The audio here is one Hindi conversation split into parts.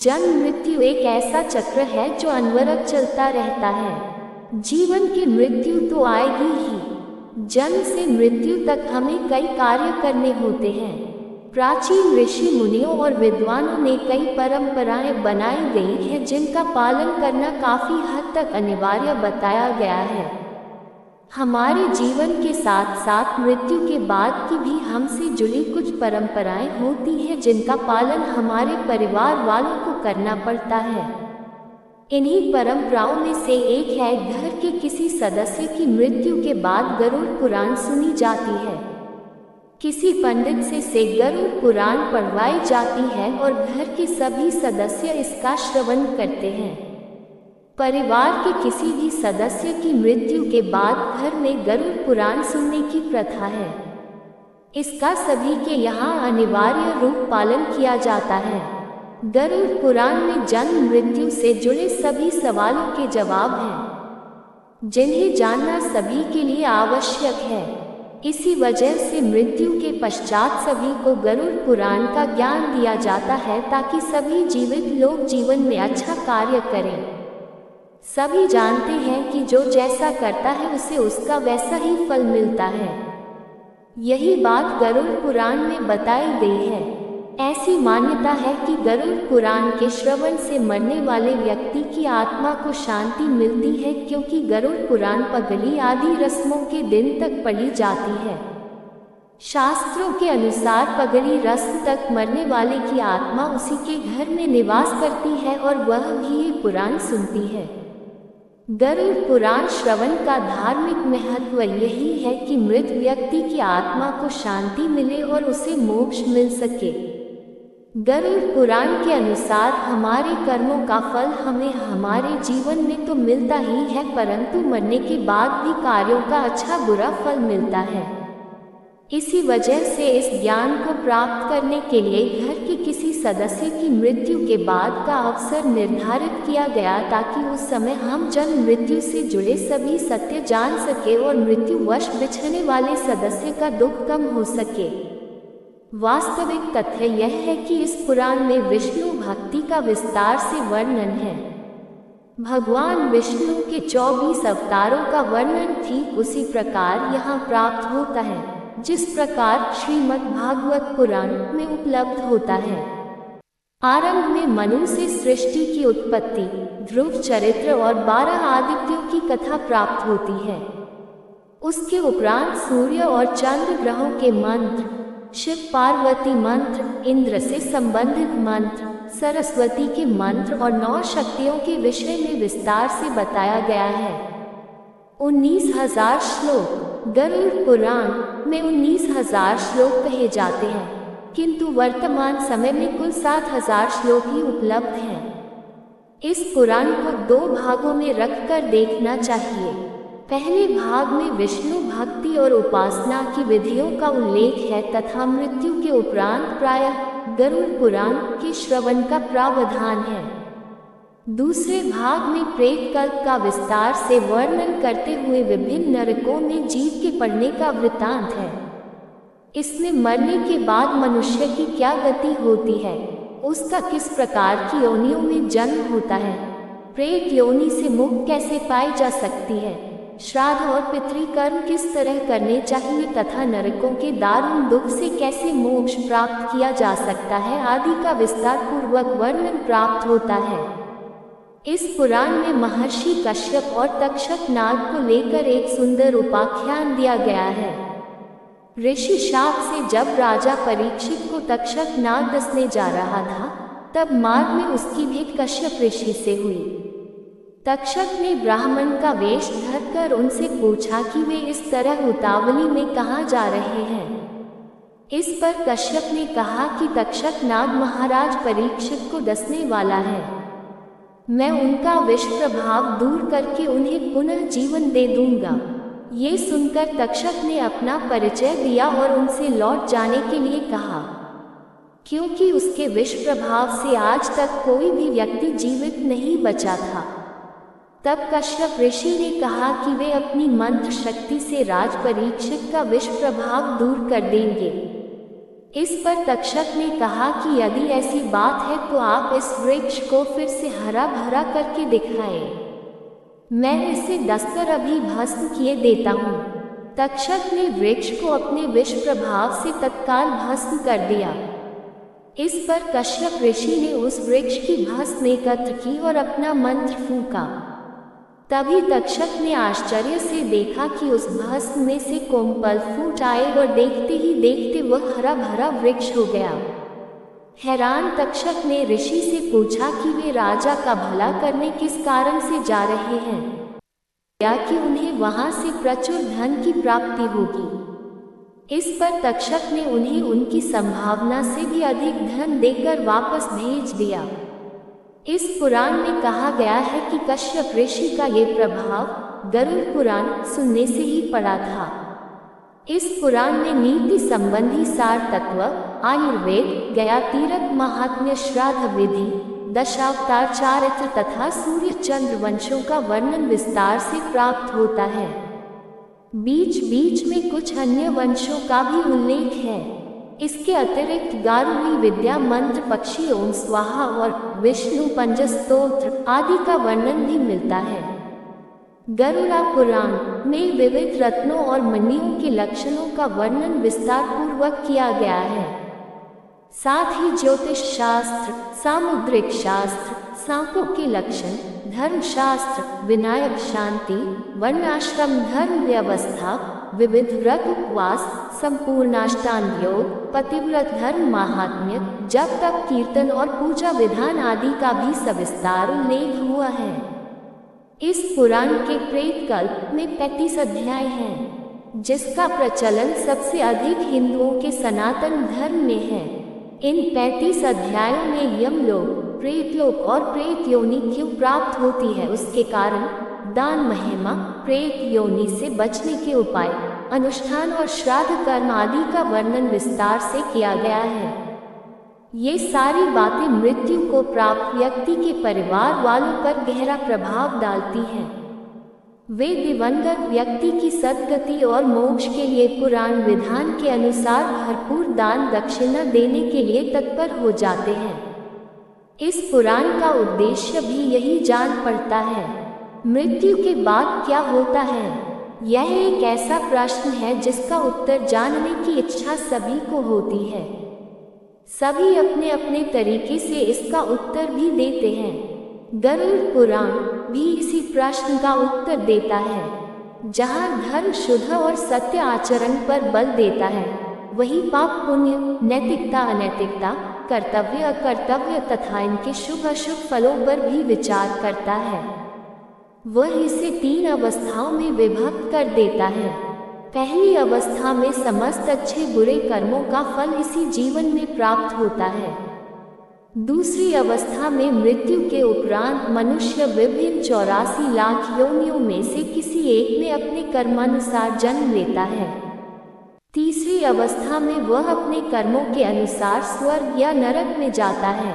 जन्म मृत्यु एक ऐसा चक्र है जो अनवरत चलता रहता है। जीवन की मृत्यु तो आएगी ही। जन्म से मृत्यु तक हमें कई कार्य करने होते हैं। प्राचीन ऋषि मुनियों और विद्वानों ने कई परंपराएं बनाई गई हैं जिनका पालन करना काफी हद तक अनिवार्य बताया गया है। हमारे जीवन के साथ साथ मृत्यु के बाद की भी हमसे जुड़ी कुछ परंपराएं होती हैं जिनका पालन हमारे परिवार वालों को करना पड़ता है। इन्हीं परंपराओं में से एक है घर के किसी सदस्य की मृत्यु के बाद गरुड़ पुराण सुनी जाती है। किसी पंडित से गरुड़ पुराण पढ़वाई जाती है और घर के सभी सदस्य इसका श्रवण करते हैं। परिवार के किसी भी सदस्य की मृत्यु के बाद घर में गरुड़ पुराण सुनने की प्रथा है। इसका सभी के यहाँ अनिवार्य रूप पालन किया जाता है। गरुड़ पुराण में जन्म मृत्यु से जुड़े सभी सवालों के जवाब हैं, जिन्हें जानना सभी के लिए आवश्यक है। इसी वजह से मृत्यु के पश्चात सभी को गरुड़ पुराण का ज्ञान दिया जाता है ताकि सभी जीवित लोग जीवन में अच्छा कार्य करें। सभी जानते हैं कि जो जैसा करता है उसे उसका वैसा ही फल मिलता है। यही बात गरुड़ पुराण में बताई गई है। ऐसी मान्यता है कि गरुड़ पुराण के श्रवण से मरने वाले व्यक्ति की आत्मा को शांति मिलती है, क्योंकि गरुड़ पुराण पगली आदि रस्मों के दिन तक पढ़ी जाती है। शास्त्रों के अनुसार पगली रस्म तक मरने वाले की आत्मा उसी के घर में निवास करती है और वह भी ये पुराण सुनती है। गरुड़ पुराण श्रवण का धार्मिक महत्व यही है कि मृत व्यक्ति की आत्मा को शांति मिले और उसे मोक्ष मिल सके। गरुड़ पुराण के अनुसार हमारे कर्मों का फल हमें हमारे जीवन में तो मिलता ही है, परंतु मरने के बाद भी कार्यों का अच्छा बुरा फल मिलता है। इसी वजह से इस ज्ञान को प्राप्त करने के लिए घर के किसी सदस्य की मृत्यु के बाद का अवसर निर्धारित किया गया, ताकि उस समय हम जन्म मृत्यु से जुड़े सभी सत्य जान सके और मृत्युवश बिछड़ने वाले सदस्य का दुख कम हो सके। वास्तविक तथ्य यह है कि इस पुराण में विष्णु भक्ति का विस्तार से वर्णन है। भगवान विष्णु के 24 अवतारों का वर्णन ठीक उसी प्रकार यहाँ प्राप्त होता है जिस प्रकार श्रीमद् भागवत पुराण में उपलब्ध होता है। आरंभ में मनु से सृष्टि की उत्पत्ति, ध्रुव चरित्र और 12 आदित्यों की कथा प्राप्त होती है। उसके उपरांत सूर्य और चंद्र ग्रहों के मंत्र, शिव पार्वती मंत्र, इंद्र से संबंधित मंत्र, सरस्वती के मंत्र और 9 शक्तियों के विषय में विस्तार से बताया गया है। 19,000 श्लोक। गरुड़ पुराण में 19,000 श्लोक कहे जाते हैं, किंतु वर्तमान समय में कुल 7,000 श्लोक ही उपलब्ध हैं। इस पुराण को 2 भागों में रखकर देखना चाहिए। पहले भाग में विष्णु भक्ति और उपासना की विधियों का उल्लेख है तथा मृत्यु के उपरांत प्रायः गरुड़ पुराण के श्रवण का प्रावधान है। दूसरे भाग में प्रेत कल्प का विस्तार से वर्णन करते हुए विभिन्न नरकों में जीव के पड़ने का वृत्तांत है। इसमें मरने के बाद मनुष्य की क्या गति होती है, उसका किस प्रकार की योनियों में जन्म होता है, प्रेत योनि से मुक्त कैसे पाई जा सकती है, श्राद्ध और पितृकर्म किस तरह करने चाहिए तथा नरकों के दारुण दुख से कैसे मोक्ष प्राप्त किया जा सकता है आदि का विस्तार पूर्वक वर्णन प्राप्त होता है। इस पुराण में महर्षि कश्यप और तक्षक नाग को लेकर एक सुंदर उपाख्यान दिया गया है। ऋषि शाप से जब राजा परीक्षित को तक्षक नाग डसने जा रहा था, तब मार्ग में उसकी भेंट कश्यप ऋषि से हुई। तक्षक ने ब्राह्मण का वेश धरकर उनसे पूछा कि वे इस तरह उतावली में कहाँ जा रहे हैं। इस पर कश्यप ने कहा कि तक्षक नाग महाराज परीक्षित को डसने वाला है। मैं उनका विष प्रभाव दूर करके उन्हें पुनः जीवन दे दूंगा। ये सुनकर तक्षक ने अपना परिचय दिया और उनसे लौट जाने के लिए कहा, क्योंकि उसके विष प्रभाव से आज तक कोई भी व्यक्ति जीवित नहीं बचा था। तब कश्यप ऋषि ने कहा कि वे अपनी मंत्र शक्ति से राज परीक्षित का विष प्रभाव दूर कर देंगे। इस पर तक्षक ने कहा कि यदि ऐसी बात है तो आप इस वृक्ष को फिर से हरा भरा करके दिखाएं। मैं इसे डसकर अभी भस्म किए देता हूँ। तक्षक ने वृक्ष को अपने विष प्रभाव से तत्काल भस्म कर दिया। इस पर कश्यप ऋषि ने उस वृक्ष की भस्म एकत्र की और अपना मंत्र फूंका। तभी तक्षक ने आश्चर्य से देखा कि उस भस्म में से कोमपल फूट आए और देखते ही देखते वह हरा भरा वृक्ष हो गया। हैरान तक्षक ने ऋषि से पूछा कि वे राजा का भला करने किस कारण से जा रहे हैं, या कि उन्हें वहां से प्रचुर धन की प्राप्ति होगी। इस पर तक्षक ने उन्हें उनकी संभावना से भी अधिक धन देकर वापस भेज दिया। इस पुराण में कहा गया है कि कश्यप ऋषि का ये प्रभाव गरुड़ पुराण सुनने से ही पड़ा था। इस पुराण में नीति संबंधी सार तत्व, आयुर्वेद, गया तीर्थ महात्म्य, श्राद्ध विधि, दशावतार चारित्र तथा सूर्य चंद्र वंशों का वर्णन विस्तार से प्राप्त होता है। बीच बीच में कुछ अन्य वंशों का भी उल्लेख है। इसके अतिरिक्त गारुड़ी विद्या मंत्र, पक्षी ओम स्वाहा और विष्णु पंजस स्तोत्र आदि का वर्णन भी मिलता है। गरुड़ा पुराण में विविध रत्नों और मणियों के लक्षणों का वर्णन विस्तार पूर्वक किया गया है। साथ ही ज्योतिष शास्त्र, सामुद्रिक शास्त्र, सांपों के लक्षण, धर्मशास्त्र, विनायक शांति, वर्णाश्रम धर्म व्यवस्था, विविध व्रत उपवास, संपूर्णाष्टांग योग, पतिव्रत धर्म महात्म्य, जप तप कीर्तन और पूजा विधान आदि का भी सविस्तार उल्लेख हुआ है। इस पुराण के प्रेत कल्प में 35 अध्याय हैं, जिसका प्रचलन सबसे अधिक हिंदुओं के सनातन धर्म में है। इन 35 अध्यायों में यमलोक, प्रेतलोक और प्रेत योनि क्यों प्राप्त होती है, उसके कारण, दान महिमा, प्रेत योनि से बचने के उपाय, अनुष्ठान और श्राद्ध कर्म आदि का वर्णन विस्तार से किया गया है। ये सारी बातें मृत्यु को प्राप्त व्यक्ति के परिवार वालों पर गहरा प्रभाव डालती हैं। वे दिवंगत व्यक्ति की सद्गति और मोक्ष के लिए पुराण विधान के अनुसार भरपूर दान दक्षिणा देने के लिए तत्पर हो जाते हैं। इस पुराण का उद्देश्य भी यही जान पड़ता है। मृत्यु के बाद क्या होता है? यह एक ऐसा प्रश्न है जिसका उत्तर जानने की इच्छा सभी को होती है। सभी अपने अपने तरीके से इसका उत्तर भी देते हैं। गरुड़ पुराण भी इसी प्रश्न का उत्तर देता है। जहाँ धर्म शुद्ध और सत्य आचरण पर बल देता है, वही पाप पुण्य, नैतिकता अनैतिकता, कर्तव्य अकर्तव्य तथा इनके शुभ अशुभ फलों पर भी विचार करता है। वह इसे 3 अवस्थाओं में विभक्त कर देता है। पहली अवस्था में समस्त अच्छे बुरे कर्मों का फल इसी जीवन में प्राप्त होता है। दूसरी अवस्था में मृत्यु के उपरांत मनुष्य विभिन्न 84 लाख योनियों में से किसी एक में अपने कर्मानुसार जन्म लेता है। तीसरी अवस्था में वह अपने कर्मों के अनुसार स्वर्ग या नरक में जाता है।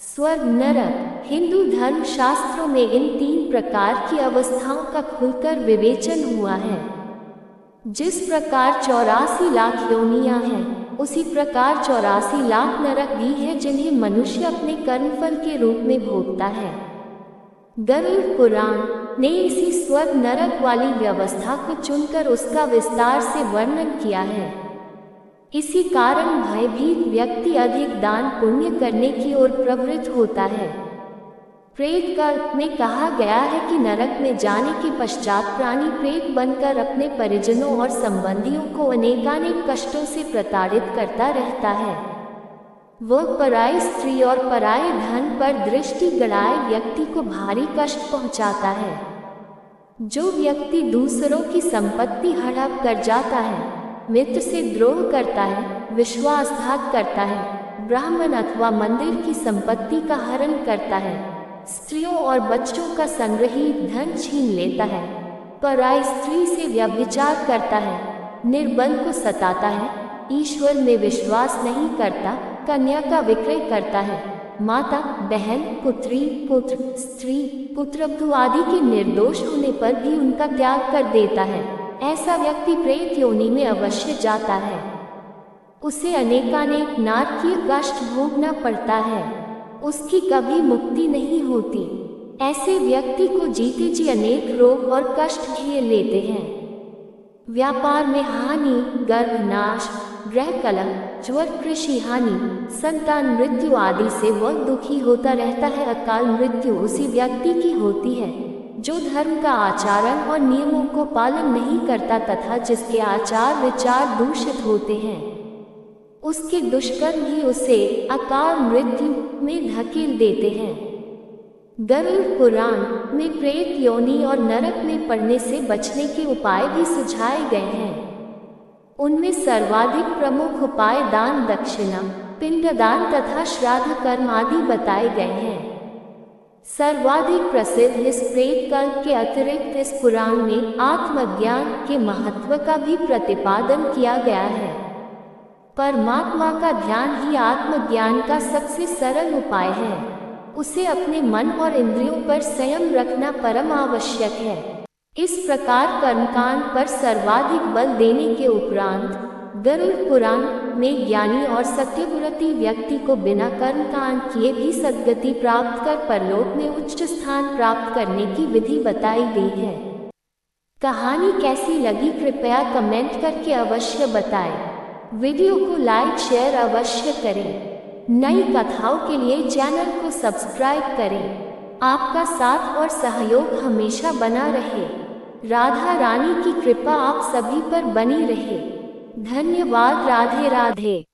स्वर्ग, नरक, हिंदू धर्म शास्त्रों में इन 3 प्रकार की अवस्थाओं का खुलकर विवेचन हुआ है। जिस प्रकार 84 लाख योनियां हैं, उसी प्रकार 84 लाख नरक भी है जिन्हें मनुष्य अपने कर्मफल के रूप में भोगता है। गरुड़ पुराण ने इसी स्वर्ग नरक वाली व्यवस्था को चुनकर उसका विस्तार से वर्णन किया है। इसी कारण भयभीत व्यक्ति अधिक दान पुण्य करने की ओर प्रवृत्त होता है। प्रेत कल्प में कहा गया है कि नरक में जाने के पश्चात प्राणी प्रेत बनकर अपने परिजनों और संबंधियों को अनेकानेक कष्टों से प्रताड़ित करता रहता है। वह पराई स्त्री और पराये धन पर दृष्टि गड़ाए व्यक्ति को भारी कष्ट पहुंचाता है। जो व्यक्ति दूसरों की संपत्ति हड़प कर जाता है, मित्र से द्रोह करता है, विश्वासघात करता है, ब्राह्मण अथवा मंदिर की संपत्ति का हरण करता है, स्त्रियों और बच्चों का संग्रहित धन छीन लेता है, पराई स्त्री से व्यभिचार करता है, निर्बल को सताता है, ईश्वर में विश्वास नहीं करता, कन्या का विक्रय करता है, माता, बहन, पुत्री, पुत्र, स्त्री, पुत्रवधू आदि के निर्दोष होने पर भी उनका त्याग कर देता है, ऐसा व्यक्ति प्रेत योनि में अवश्य जाता है। उसे अनेकानेक नारकीय कष्ट भोगना पड़ता है, उसकी कभी मुक्ति नहीं होती। ऐसे व्यक्ति को जीते जी अनेक रोग और कष्ट घेर लेते हैं। व्यापार में हानि, गर्भनाश, ग्रह कलह, ज्वर, कृषि हानि, संतान मृत्यु आदि से वह दुखी होता रहता है। अकाल मृत्यु उसी व्यक्ति की होती है जो धर्म का आचरण और नियमों को पालन नहीं करता तथा जिसके आचार विचार दूषित होते हैं। उसके दुष्कर्म ही उसे अकाल मृत्यु में धकेल देते हैं। गरुड़ पुराण में प्रेत योनि और नरक में पड़ने से बचने के उपाय भी सुझाए गए हैं। उनमें सर्वाधिक प्रमुख उपाय दान, दक्षिणा, पिंडदान तथा श्राद्ध कर्म आदि बताए गए हैं। सर्वाधिक प्रसिद्ध इस प्रेत कल्प के अतिरिक्त इस पुराण में आत्मज्ञान के महत्व का भी प्रतिपादन किया गया है। परमात्मा का ध्यान ही आत्मज्ञान का सबसे सरल उपाय है। उसे अपने मन और इंद्रियों पर संयम रखना परम आवश्यक है। इस प्रकार कर्मकांड पर सर्वाधिक बल देने के उपरांत गरुड़ पुराण में ज्ञानी और सत्यव्रती व्यक्ति को बिना कर्मकांड किए भी सद्गति प्राप्त कर परलोक में उच्च स्थान प्राप्त करने की विधि बताई गई है। कहानी कैसी लगी कृपया कमेंट करके अवश्य बताएं। वीडियो को लाइक शेयर अवश्य करें। नई कथाओं के लिए चैनल को सब्सक्राइब करें। आपका साथ और सहयोग हमेशा बना रहे। राधा रानी की कृपा आप सभी पर बनी रहे। धन्यवाद। राधे राधे।